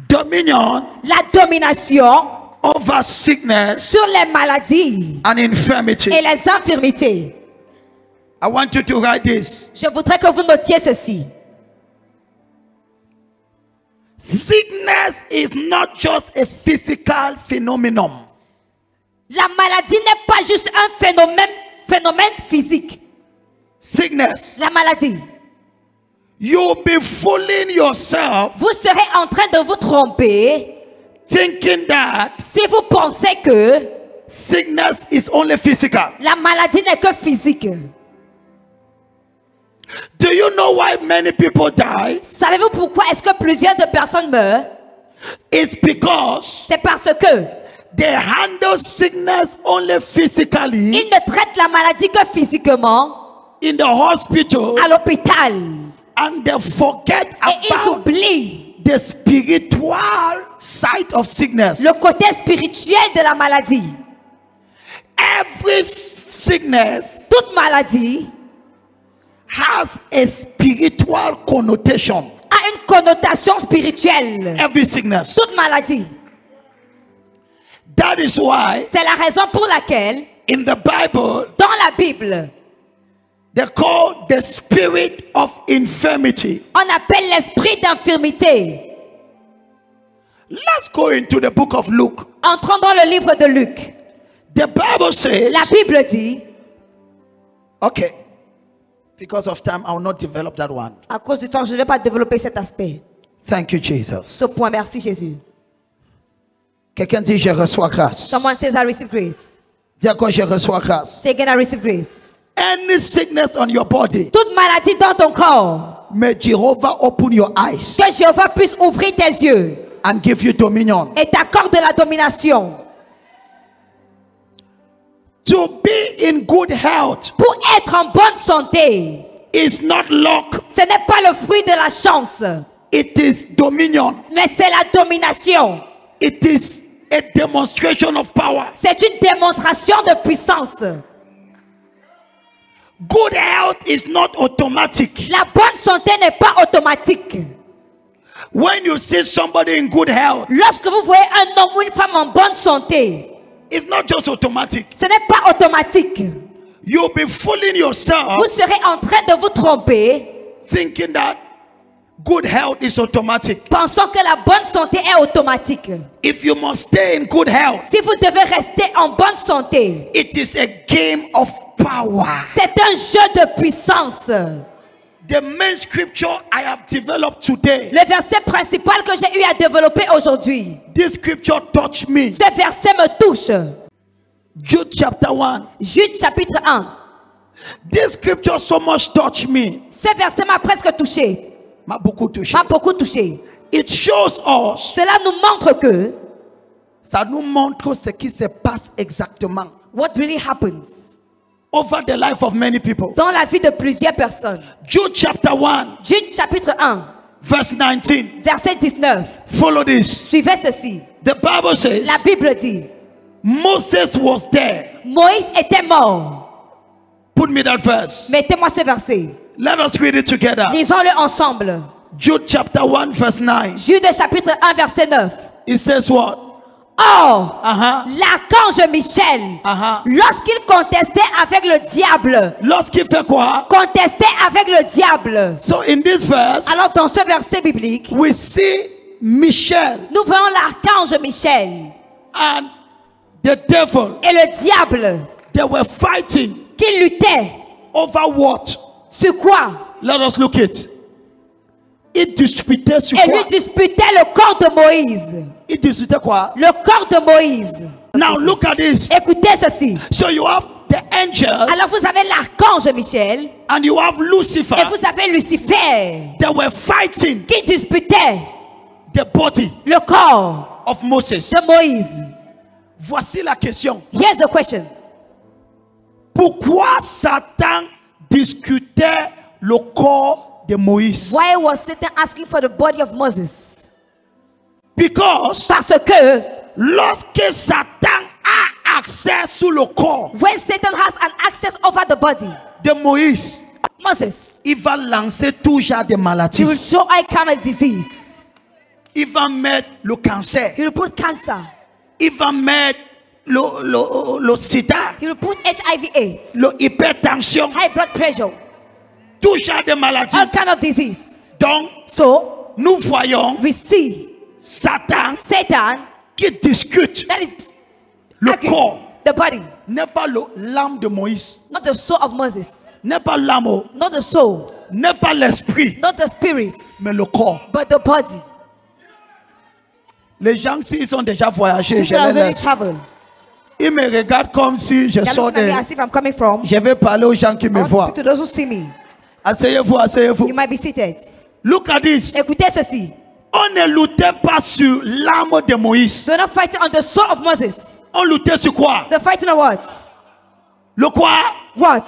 dominion, la domination over sickness sur les maladies and infirmity. et les infirmités. I want you to write this. Je voudrais que vous notiez ceci. Sickness is not just a physical phenomenon. La maladie n'est pas juste un phénomène physique. Sickness. La maladie. You'll be fooling yourself Vous serez en train de vous tromper thinking that si vous pensez que sickness is only physical. la maladie n'est que physique. Do you know why many people die? Savez-vous pourquoi est-ce que plusieurs de personnes meurent? It's because C'est parce que they handle sickness only physically ils ne traitent la maladie que physiquement in the hospital à l'hôpital. and they forget Et ils about oublient the spiritual side of sickness. le côté spirituel de la maladie. Every sickness Toute maladie has a spiritual connotation. a une connotation spirituelle. Every sickness. Toute maladie. That is why C'est la raison pour laquelle, in the Bible dans la Bible, they call the spirit of infirmity. on appelle l'esprit d'infirmité. Let's go into the book of Luke. Entrons dans le livre de Luc. The Bible says, La Bible dit, okay, because of time, I will not develop that one. à cause du temps, je ne vais pas développer cet aspect. Thank you, Jesus. Ce point, merci Jésus. Quelqu'un dit, je reçois grâce. Someone says, I receive grace. Dis encore, je reçois grâce. Say again, I receive grace. Any sickness on your body, Toute maladie dans ton corps, may Jehovah open your eyes que Jéhovah puisse ouvrir tes yeux and give you dominion. et t'accorde la domination. To be in good health Pour être en bonne santé, is not luck, ce n'est pas le fruit de la chance, it is dominion. mais c'est la domination. It is a demonstration of power. C'est une démonstration de puissance. Good health is not automatic. La bonne santé n'est pas automatique. When you see somebody in good health, Lorsque vous voyez un homme ou une femme en bonne santé, it's not just automatic. ce n'est pas automatique. You'll be fooling yourself Vous serez en train de vous tromper, thinking that good health is automatic. pensant que la bonne santé est automatique. If you must stay in good health, Si vous devez rester en bonne santé, it is a game of power. c'est un jeu de puissance. The main scripture I have developed today, Le verset principal que j'ai eu à développer aujourd'hui, this scripture touched me. ce verset me touche. Jude chapter 1. Jude chapitre 1. This scripture so much touched me. Ce verset m'a presque touché. M'a beaucoup touché. M'a beaucoup touché. It shows us, Cela nous montre que ça nous montre ce qui se passe exactement what really happens over the life of many people. dans la vie de plusieurs personnes. Jude chapter 1, Jude chapitre 1, verse 19. verset 19. Follow this. Suivez ceci. The Bible says, La Bible dit, Moses was there. Moïse était mort. Put me that verse. Mettez-moi ce verset. Let us read it together. Lisons-le ensemble. Jude chapter 1, verse 9. Jude chapitre 1, verset 9. It says what? Or, Uh-huh. l'archange Michel, Uh-huh. lorsqu'il contestait avec le diable, Lorsqu'il fait quoi? contestait avec le diable. So in this verse, Alors dans ce verset biblique, we see Michel nous voyons l'archange Michel and the devil. et le diable They were fighting qui luttaient. over what? Sur quoi? Let us look it. Ils disputaient sur Et quoi? lui disputait le corps de Moïse. Ils disputaient quoi? Le corps de Moïse. Now look at this. Écoutez ceci. So you have the angel Alors vous avez l'archange Michel and you have Lucifer. et vous avez Lucifer They were fighting qui disputait the body le corps of Moses. de Moïse. Voici la question. Here's the question. Pourquoi Satan discutait le corps de Moïse? Why was Satan asking for the body of Moses? Because Parce que lorsque Satan a accès sur le corps when Satan has an access over the body, de Moïse, Moses, il va lancer tout genre de he maladies. will show all kind of disease. Il va mettre le cancer. He will put cancer. Il va mettre le sida, He will put HIV/AIDS, l'hypertension, high blood pressure, tout genre de maladies. all kind of disease. Donc, So nous voyons we see Satan Satan qui discute that is le arguing corps. the body, N'est pas l'âme de Moïse, not the soul of Moses, n'est pas l'âme, not the soul, n'est pas l'esprit, not the spirit, mais le corps. but the body. Les gens, s'ils ont déjà voyagé, je People les has already laisse. traveled. Ils me regardent comme si je They're sors looking at de... me as if I'm coming from. Je vais parler aux gens qui me I want to voient. speak to those who see me. Asseyez-vous, asseyez-vous. You might be seated. Look at this. Écoutez ceci. On ne luttait pas sur l'âme de Moïse. They're not fighting on the soul of Moses. On luttait sur quoi? They're fighting on what? Le quoi? What?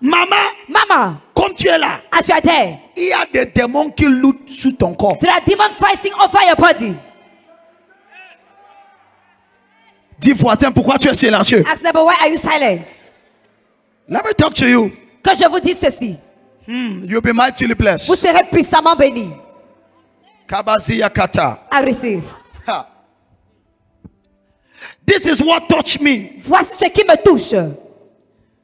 Maman, Mama, comme tu es là, as you are there, il y a des démons qui luttent sur ton corps. there are demons fighting over your body. Dis voisin, pourquoi tu es silencieux? Ask neighbor, why are you silent? Let me talk to you. Que je vous dise ceci. You'll be mightily blessed. Vous serez puissamment bénis. Kabazi Yakata. I receive. Ha. This is what touched me. Voici ce qui me touche.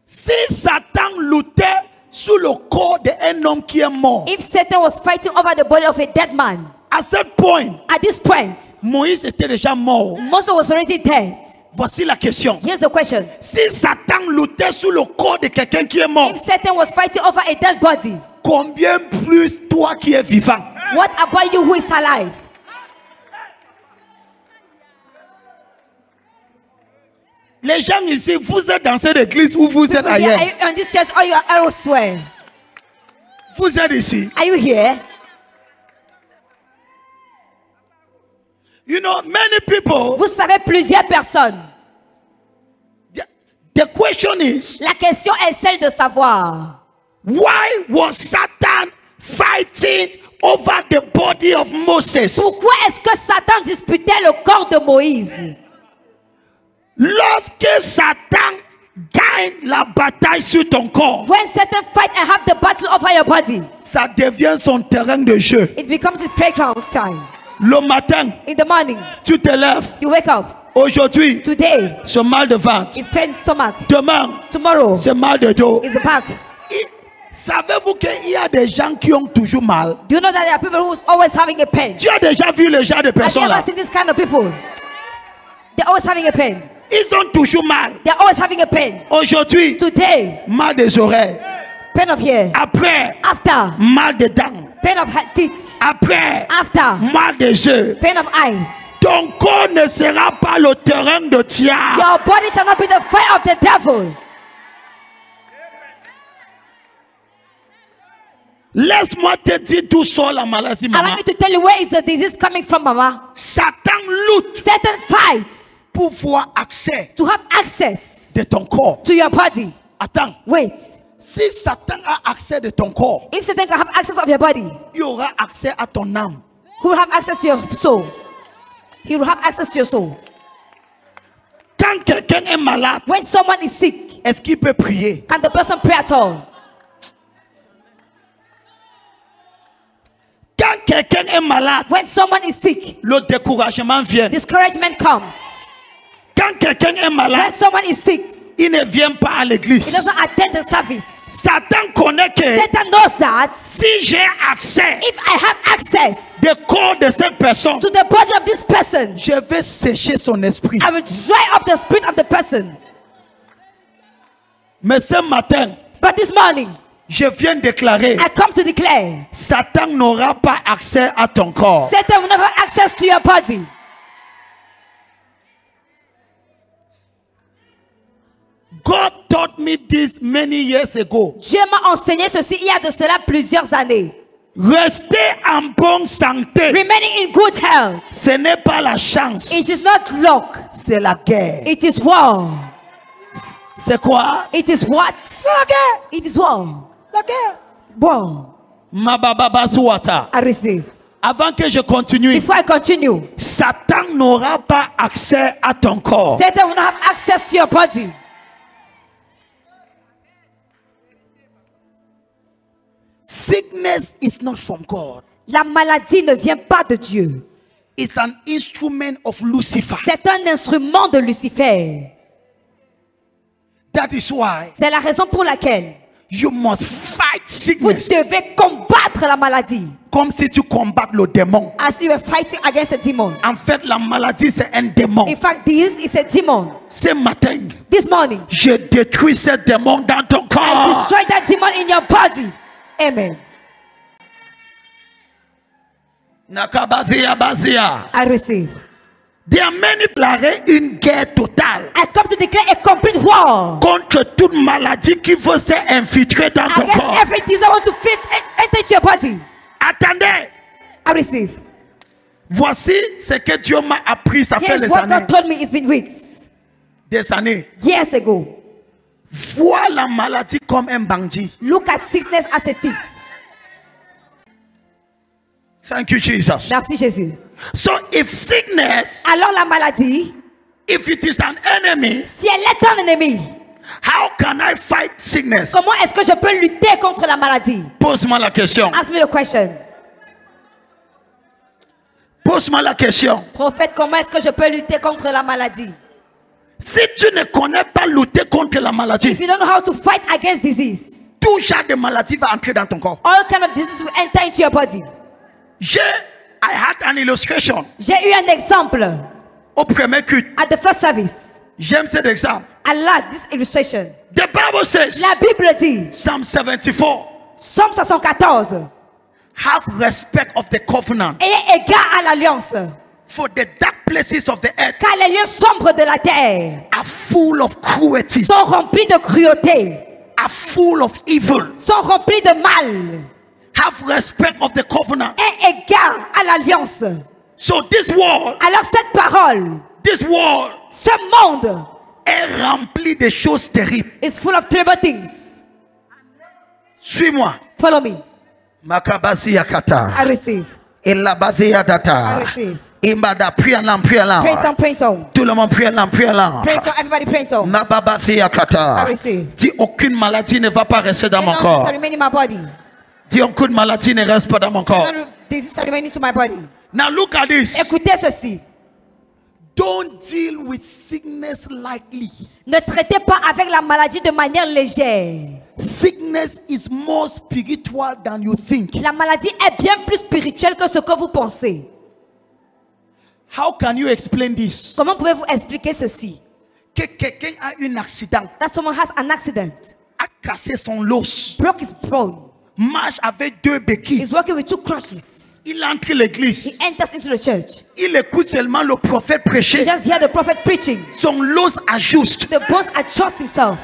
Si Satan luttait sur le corps d'un homme qui est mort, If Satan was fighting over the body of a dead man, à ce point, at this point, Moïse était déjà mort. Moses was already dead. Voici la question. Here's the question. Si Satan luttait sur le corps de quelqu'un qui est mort, If Satan was fighting over a dead body, combien plus toi qui es vivant? what about you who is alive? Les gens ici, vous êtes dans cette église ou vous êtes People here, ailleurs? are you in this church or you are elsewhere? Vous êtes ici. Are you here? You know, many people, Vous savez, plusieurs personnes. the question is, La question est celle de savoir why was Satan fighting over the body of Moses? pourquoi est-ce que Satan disputait le corps de Moïse. Lorsque Satan gagne la bataille sur ton corps, When Satan fight and have the battle over your body, ça devient son terrain de jeu. it becomes a playground fight. Le matin, In the morning, tu te lèves. you wake up. Aujourd'hui, Today, ce mal de ventre. it's pain stomach. Demain, Tomorrow, ce mal de dos. it's the back. Savez-vous qu'il y a des gens qui ont toujours mal? Do you know that there are people who's always having a pain? Tu as déjà vu le genre de Have you personnes ever là? seen this kind of people? They're always having a pain. Ils ont toujours mal. They're always having a pain. Aujourd'hui, Today, mal des oreilles. pain of ear. Après, After, mal des dents. pain of teeth. Après, After, mal des yeux. pain of eyes. Ton corps ne sera pas le terrain de tia. Your body shall not be the fight of the devil. Laisse-moi te dire d'où sort la maladie, Allow maman. me to tell you where is the disease coming from, Mama. Satan lutte Satan fights pour avoir accès to have access de ton corps. to your body. Attends, Wait. si Satan a accès de ton corps, If Satan can have access of your body, il aura accès à ton âme. who will have access to your soul? He will have access to your soul. Quand quelqu'un est malade, When someone is sick, est-ce qu'il peut prier? can the person pray at all? Quand quelqu'un est malade, When someone is sick, le découragement vient. discouragement comes. Quand quelqu'un est When malade, someone is sick, il ne vient pas à he l'église. doesn't attend the service. Satan connaît que Satan knows that si j'ai accès if I have access au corps de cette personne, to the body of this person, je vais sécher son esprit. I will dry up the spirit of the person. Mais ce matin, But this morning, je viens déclarer, I come to declare, Satan n'aura pas accès à ton corps. Satan will never have access to your body. God taught me this many years ago. Dieu m'a enseigné ceci il y a de cela plusieurs années. Rester en bonne santé, Remaining in good health, ce n'est pas la chance, it is not luck, c'est la guerre. it is war. C'est quoi? It is what? C'est la guerre. It is war. La guerre. War. Mababa Suwata. I receive. Avant que je continue, Before I continue, Satan n'aura pas accès à ton corps. Satan will not have access to your body. Sickness is not from God. La maladie ne vient pas de Dieu. is an instrument of Lucifer. C'est un instrument de Lucifer. That is why C'est la raison pour laquelle you must fight vous sickness devez combattre la maladie. comme si tu combats le démon. As you are fighting against a demon. En fait, la maladie, c'est un démon. In fact, this is a demon. Ce matin, This morning, je détruis ce démon dans ton I corps. destroy that demon in your body. Amen. Nakabazia bazia. I receive. There are many déclaré une guerre totale I come to declare a complete war contre toute maladie qui veut s'infiltrer dans ton against corps. every disease I want to fit enter into your body. Attendez, I receive. voici ce que Dieu m'a appris, ça fait Here's des what années. God told me. It's been weeks, Des années. years ago. Vois la maladie comme un bandit. Look at sickness as a thief. Thank you, Jesus. Merci Jésus. So if sickness, Alors la maladie, if it is an enemy, si elle est un ennemi, how can I fight sickness? comment est-ce que je peux lutter contre la maladie? Pose-moi la question. Ask me the question. Pose-moi la question. Prophète, comment est-ce que je peux lutter contre la maladie? Si tu ne connais pas lutter contre la If maladie, you don't know how to fight against disease, tout genre de maladie va entrer dans ton corps. all kind of disease will enter into your body. I had an illustration J'ai eu un exemple au premier culte. at the first service. J'aime cet exemple. I like this illustration. The Bible says, La Bible dit, Psalm 74, Somme 74, have respect of the covenant, ayez égard à l'alliance, for the dark places of the earth car les lieux sombres de la terre are full of cruelty, sont remplis de cruauté, are full of evil. sont remplis de mal. Have respect of the covenant. Ayez égard à l'alliance. So this world, Alors cette parole, ce monde est rempli de choses terribles. is full of terrible things. Suis-moi. Follow me. Makabasi yakata. I receive. Elabasi I yadata. receive. Imbada Pray it on, pray it on. Tout le monde prie là, prie là. Pray it on, everybody pray it on. Mababasi yakata. I receive. Dis aucune maladie ne va pas rester dans mon None corps. shall remain in my body. Dis aucune maladie ne reste pas dans mon corps. None disease shall remain into my body. Now look at this. Écoutez ceci. Don't deal with sickness lightly. Ne traitez pas avec la maladie de manière légère. Sickness is more spiritual than you think. La maladie est bien plus spirituelle que ce que vous pensez. How can you explain this? Comment pouvez-vous expliquer ceci? Que quelqu'un a un accident, That someone has an accident, a cassé son los, broke his bone, marche avec deux béquilles. is working with two crutches. Il entre l'église. He enters into the church. Il écoute seulement le prophète He prêcher. just hear the prophet preaching. Son los ajuste. The bones adjust himself.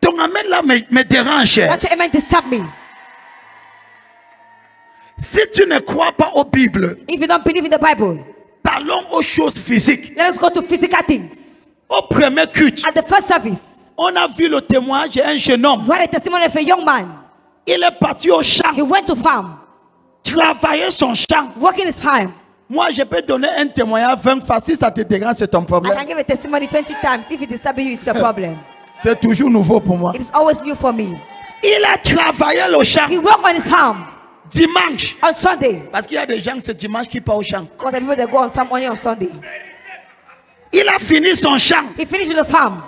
Ton amen là me dérange. That your amen disturb me. Si tu ne crois pas aux Bibles, If you don't believe in the Bible, parlons aux choses physiques. let us go to physical things. Au premier culte, At the first service, on a vu le témoignage d'un jeune homme. we had a testimony of a young man. Il est parti au champ, He went to farm, travailler son champ. working his farm. Moi, je peux donner un témoignage 20 fois. Si ça te dérange, c'est ton I problème. can give a testimony 20 times. If it disturbs you, it's your problem. C'est toujours nouveau pour moi. It is always new for me. Il a travaillé le champ He worked on his farm dimanche. on Sunday. Parce qu'il y a des gens, c'est dimanche qui partent au champ. Because some people they go on farm only on Sunday. Il a fini son champ. He finished with the farm.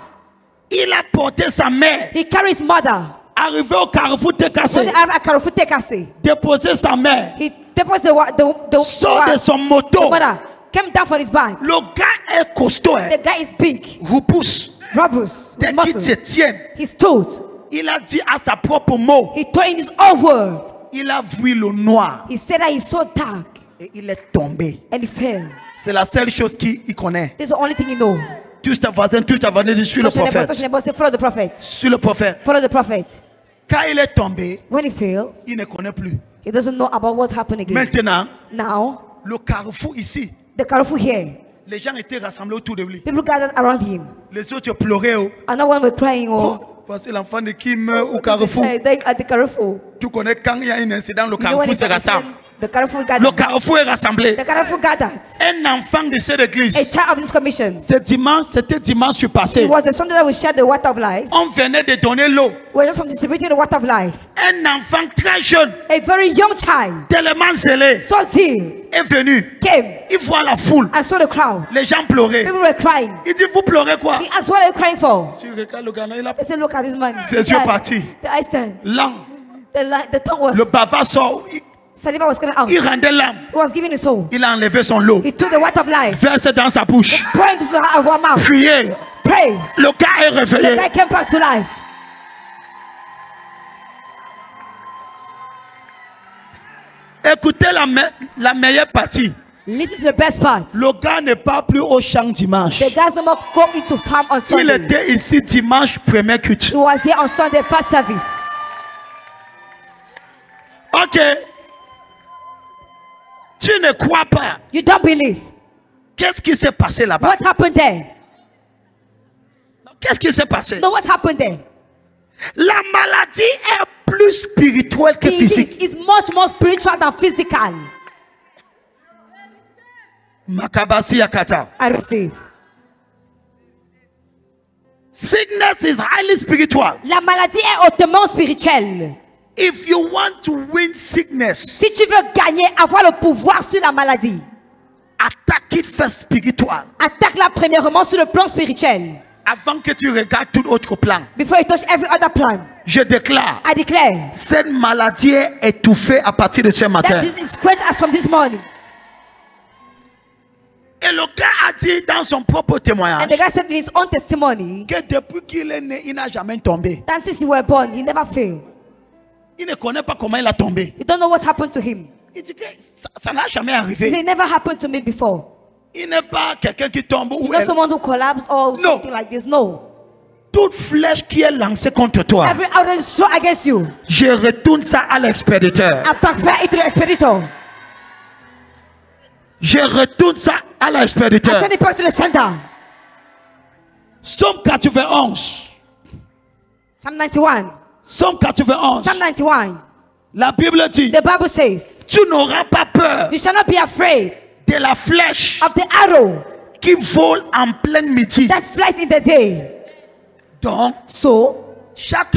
Il a porté sa mère. He carried his mother. Arrivé au carrefour When Tekase. they arrived at Carrefour Tekase, Déposé sa mère. he deposited Sort de son the moto. mother, came down for his bag. Le gars est costaud. The guy is big, Repousse. robust, Dès with qu'il se muscle. tient, He stood. il a dit à sa propre mot. He told in his own word. Il a vu le noir. He said that he saw dark Et il est tombé. and he fell. C'est la seule chose qu'il connaît. This is the only thing he knows. Touche ta voisine, dit suis le Touch your neighbor, prophète. touch your neighbor, say, follow the prophet. Suis le prophète. Follow the prophet. Quand il est tombé, When he fell, il ne connaît plus. he doesn't know about what happened again. Maintenant, Now, le carrefour ici, the Carrefour here, les gens étaient rassemblés autour de lui. people gathered around him. Les autres pleuraient. Oh. And no one was crying. Oh, Oh, voici l'enfant de qui meurt au carrefour. dying at the Carrefour. Tu connais quand il y a un incident, le You know when carrefour it's se rassemble. The Carrefour Le gathered. carrefour est rassemblé. The Carrefour gathered. Un enfant de cette église. A child of this commission. C'était dimanche passé. It was the Sunday that we shared the water of life. On venait de donner l'eau. We're just distributing the water of life. Un enfant très jeune, A very young child, tellement zélé, so zeal, est venu. came Il voit la foule. and saw the crowd. Les gens pleuraient. People were crying. Il dit, vous pleurez quoi? He asked, what are you crying for? Tu regardes le Ghana, il a They said, look at this man. ses yeux partis. The eyes turned. Langue. The tongue was, Le bavard sort. saliva was coming out. Il rendait l'âme. He was giving his soul. Il a enlevé son lot. He took the water of life. Verse dans sa bouche. Pouring this out of our mouth. Priez. Pray. Le gars est The réveillé. guy came back to life. Écoutez la meilleure partie. Listen to the best part. Le gars n'est pas plus au champ dimanche. The guys no more go into farm on Il Sunday. était ici dimanche, premier culte. He was here on Sunday first service. Ok. Tu ne crois pas. You don't believe. Qu'est-ce qui s'est passé là-bas? What happened there? Qu'est-ce qui s'est passé? No, what happened there? La maladie est plus spirituelle que physique. Disease is much more spiritual than physical. Makabasi Yakata. I receive. Sickness is highly spiritual. La maladie est hautement spirituelle. If you want to win sickness, Si tu veux gagner, avoir le pouvoir sur la maladie, attack it first spiritual. attaque-la premièrement sur le plan spirituel. Avant que tu regardes tout autre plan. Before you touch every other plan, Je déclare, I declare cette maladie est étouffée à partir de ce matin. that this is quenched as from this morning. Et le gars a dit dans son propre And témoignage the guy said in his own testimony que depuis qu'il est né, il n'a jamais tombé. that since he was born, he never failed. Il ne connaît pas comment il a tombé. You don't know what's happened to him. Il dit que ça n'a jamais He arrivé. said, it never happened to me before. Il n'est pas quelqu'un qui tombe He's ou not someone who collapsed or No. something like this. No. toute flèche qui est lancée contre toi. Every arrow is thrown against you. Je retourne ça à l'expéditeur. I backfire it to the expeditor. Je retourne ça à I l'expéditeur. send it back to the sender. Somme 91. Psalm 91. Somme 91. Psalm 91. La Bible dit, The Bible says, tu n'auras pas peur you shall not be afraid de la flèche of the arrow qui vole en plein midi. that flies in the day. Donc, So, chaque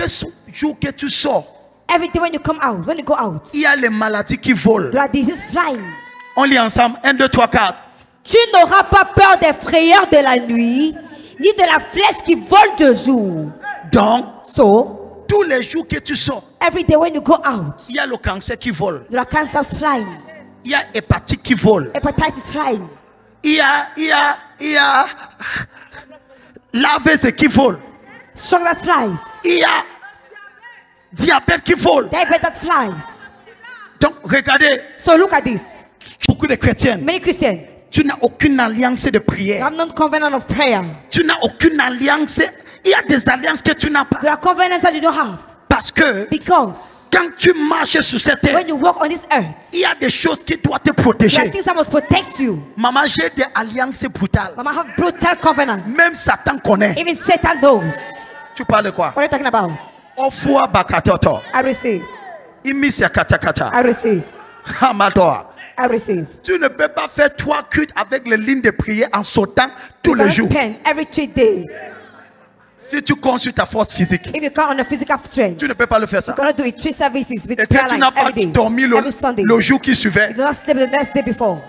jour que tu sors, every day when you come out, when you go out, il y a les maladies qui volent. there are diseases flying. On lit ensemble. 1, 2, 3, 4. Tu n'auras pas peur des frayeurs de la nuit, ni de la flèche qui vole de jour. Donc, So, tous les jours que tu sors, every day when you go out, il y a le cancer qui vole. there are cancers flying, Il y a hépatite qui vole. hepatitis flying, Il y a l'AVC qui vole. stroke that flies, Il y a diabète qui vole. diabetes that flies. Donc, regardez, So look at this. beaucoup de chrétiens, Many Christians tu n'as aucune alliance de prière. have no covenant of prayer. Tu n'as aucune alliance. Il y a des alliances que tu n'as pas. There are covenants that you don't have. Parce que Because quand tu marches sur cette terre, when you walk on this earth, il y a des choses qui doivent te there are protéger. things that must protect you. Maman, j'ai des alliances brutales. Mama have brutal covenants. Même Satan connaît. Even Satan knows. Tu parles de quoi? What are you talking about? Ofua bakatoto. I receive. Imisia katakata. I receive. Hamadoa. I receive. Tu ne peux pas faire 3 cultes avec les lignes de prière en sautant tous les jours. Pen every 3 days. Si tu comptes sur ta force physique, If you count on the physical strength, tu ne peux pas le faire ça. you're gonna do it 3 services with Et prayer que tu lines n'as pas every day, dormi every Sunday. le jour qui suivait. You do not sleep the next day before.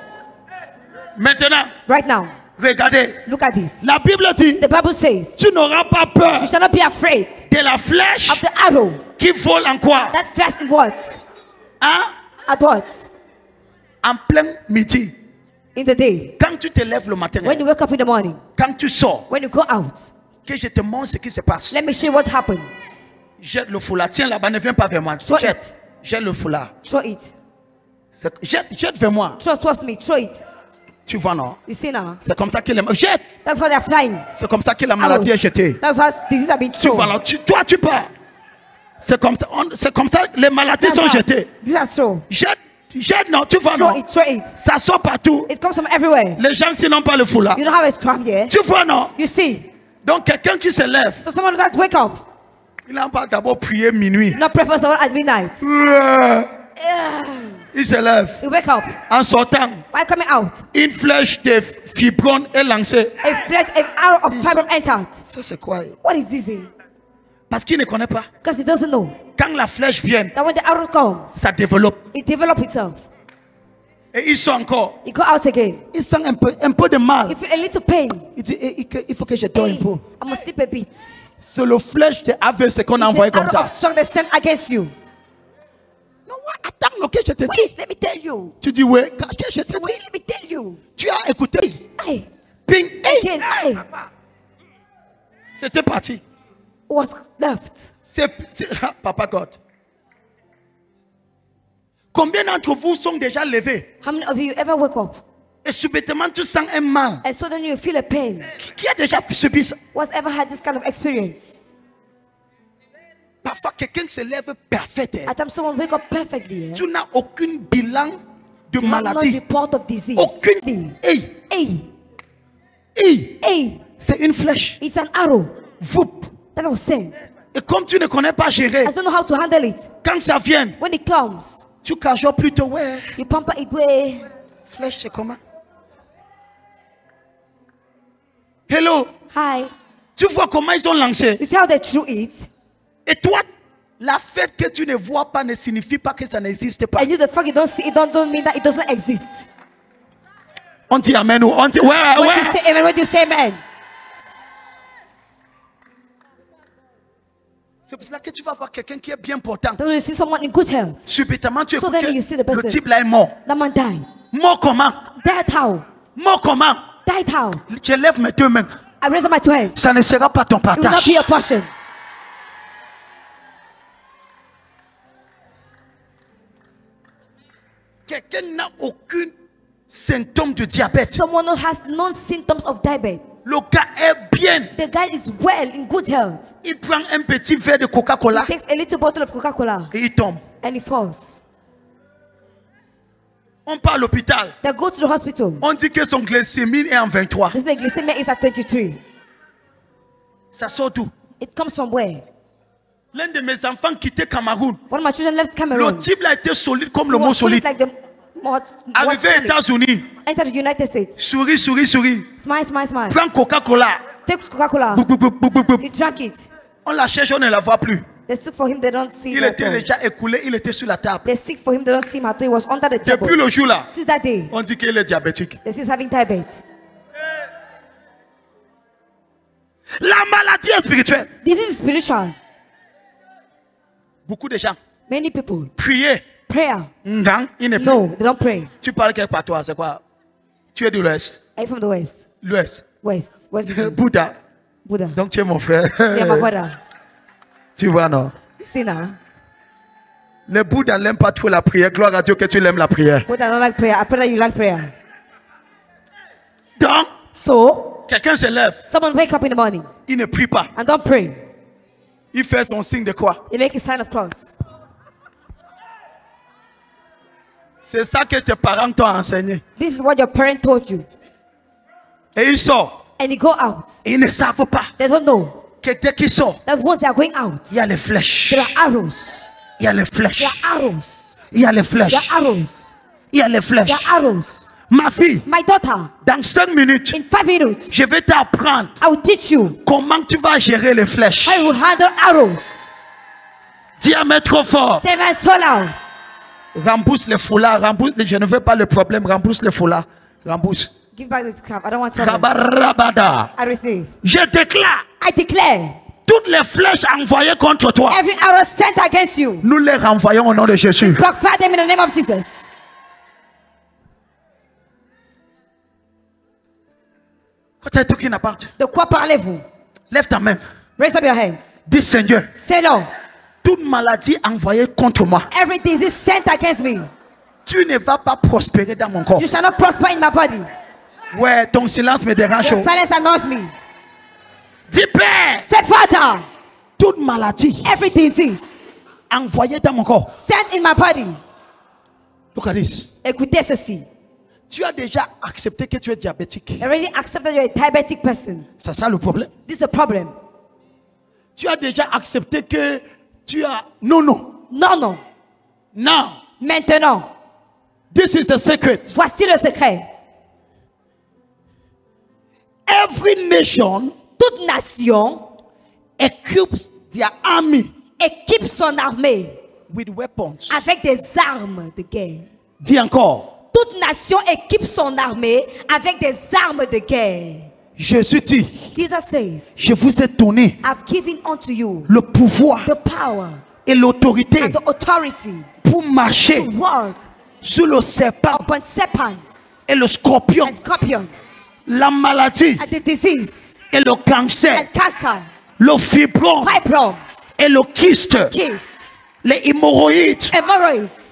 Maintenant, Right now, regardez. look at this. La Bible dit, The Bible says, tu n'auras pas peur you shall not be afraid de la flèche of the arrow qui vole en quoi? that flies in what? Hein? At what? En plein midi. In the day. Quand tu te lèves le matin, When you wake up in the morning, quand tu sors, when you go out, que je te montre ce qui se passe. let me show you what happens. Jette le foulard. Tiens là-bas, ne viens pas vers moi. Throw Jette. Jette le foulard. Throw it. Jette vers moi. Trust me, throw it. Tu vois, non? You see now? C'est comme ça que les... Jette! That's how they're flying. C'est comme ça que la maladie est jetée. That's how diseases have been Tu vois, thrown. non? Toi, tu pars. C'est comme ça que les maladies That's sont how jetées. these are thrown. Jette, non, tu vois, Throw non? it, throw it. Ça sort partout. It comes from everywhere. Les gens qui n'ont pas le foulard. You don't have a scarf here. Tu vois, non? You see? Donc, quelqu'un qui se lève, So someone that wake up, il n'a pas d'abord prié minuit. not pray first of all at midnight. Il se lève. You wake up. En sortant, While coming out, une flèche de fibrone est lancée. an arrow of fibrum entered. Ça c'est quoi? What is this? Parce qu'il ne connaît pas. Because he doesn't know Quand la flèche vient, that when the arrow comes, ça développe. it develops itself. Et il sort encore. You go out again. Il sent un peu de mal. You feel a little pain. Il dit, il faut que je dors un peu. I must sleep a bit. C'est le flèche de AVC qu'on a It's envoyé an comme arrow ça. of strong that sent against you. Non, attends, ok, je te Wait, dis. let me tell you. Tu dis, oui, ok, je te Wait, dis. let me tell you. Tu as écouté. Hey, Ping, hey. again, hey, C'était parti. was left. Papa God. Combien d'entre vous sont déjà levés How many of you ever wake up et subitement tu sens un mal? and suddenly you feel a pain? Qui a déjà subi ça? What's ever had this kind of experience? Parfois, quelqu'un se lève parfait. At times someone wake up perfectly. Tu n'as aucun bilan de You have no maladie. report of disease. Aucune. Hey, Hey, hey. hey, C'est une flèche. it's an arrow Voup. that was sent. Et comme tu ne connais pas gérer, I don't know how to handle it. quand ça vient, When it comes, tu cajoles plutôt. Ouais, you pamper it way. flèche, c'est comment? Hello. Hi. Tu vois comment ils ont lancé. You see how they threw it? Et toi, la fête que tu ne vois pas ne signifie pas que ça n'existe pas. And you, the fact you don't see it, don't mean that it doesn't exist. On dit amen ou on dit ouais, When ouais. you say amen, when you say amen, C'est pour cela que tu vas voir quelqu'un qui est bien portant. that's when you see someone in good health. Subitement, tu So écoutes then you see the que le person. type là est mort. That man died. Mort comment? Died how? Mort comment? Died how? Je lève mes deux mains. I raise up my two hands. Ça ne sera pas ton It will not partage. be your portion. Quelqu'un n'a aucun symptôme de diabète. Someone who has no symptoms of diabetes. Le gars est bien. The guy is well, in good health. Il prend un petit verre de Coca-Cola He takes a little bottle of Coca-Cola et il tombe. and he falls. On part à l'hôpital. They go to the hospital. On dit que son glycémie est en 23. This glycemia is at 23. Ça sort d'où? It comes from where? L'un de mes enfants quittait Cameroun. One of my children left Le Cameroon. type là était solide comme He le mot was solid solide. like the Arrivé aux États-Unis, Enter the United States. souris, souris, souris. Smile, smile, smile. Prends Coca-Cola. Take Coca-Cola. Boup, boup, boup, boup, boup, boup. He drank it. On la cherche, on ne la voit plus. They seek for him, they don't see Il him at était all. déjà écoulé, il était sur la table. They seek for him, they don't see him at all. He was under the table. Depuis le jour là, Since that day, on dit qu'il est diabétique. they see he's having diabetes. La maladie est spirituelle. This is spiritual. Beaucoup de gens Many people prier. prayer. Non, il ne prie. No, they don't pray. Tu parles quelque part toi, c'est quoi? Tu es de l'Ouest. Are you from the West? L'Ouest. West. West region. Bouddha. Buddha. Donc tu es mon frère. Yeah, my brother. Tu vois, non? Sinner. Le Bouddha n'aime pas trop la prière. Gloire à Dieu que tu l'aimes la prière. Buddha don't like prayer. I pray that you like prayer. Donc, So, quelqu'un se lève, someone wake up in the morning il ne prie pas. and don't pray. Il fait son signe de quoi? You make a sign of cross. C'est ça que tes parents t'ont enseigné. This is what your parent told you. Et il sort. And you go out. Ils ne savent pas They don't know que dès qu'il sort, that once they are going out, il y a les flèches. there are arrows. Il y a les flèches. There are arrows. Il y a les flèches. There are arrows. Il y a les flèches. There are arrows. Ma fille, My daughter, dans 5 minutes, in 5 minutes, je vais t'apprendre I will teach you comment tu vas gérer les flèches. how you will handle arrows. Dis à trop fort. Say man so loud. Rembourse les foulards. Rembourse, je ne veux pas le problème. Rembourse les foulards. Rembourse. Give back this cap. I don't want to. Rabarabada. I receive. Je déclare I declare toutes les flèches envoyées contre toi. every arrow sent against you, Nous les renvoyons au nom de Jésus. backfire them in the name of Jesus. What are you talking about? De quoi parlez-vous? Lève ta main. Raise up your hands. Dis Seigneur, Say no. toute maladie envoyée contre moi, Every disease sent against me, tu ne vas pas prospérer dans mon corps. you shall not prosper in my body. Ouais, ton silence me dérange. Your silence annoys me. Dis Père, Say Father, toute maladie every disease envoyée dans mon corps. sent in my body. Look at this. Écoutez ceci. Tu as déjà accepté que tu es diabétique. You already accept that you're a diabetic person. C'est ça le problème. This is a problem. Tu as déjà accepté que tu as... Non, non. No, no. Now, Maintenant, this is the secret. voici le secret. Every nation Toute nation equips their army équipe son armée with weapons. avec des armes de guerre. Dis encore. Toute nation équipe son armée avec des armes de guerre. Jésus dit, Jesus says, je vous ai donné I've given unto you le pouvoir the power et l'autorité and the authority pour marcher to work sur le serpent upon serpents et le scorpion, and scorpions la maladie and the disease et le cancer, and cancer, le fibron fibroids, et le kyste, cysts, les hémorroïdes, hemorrhoids,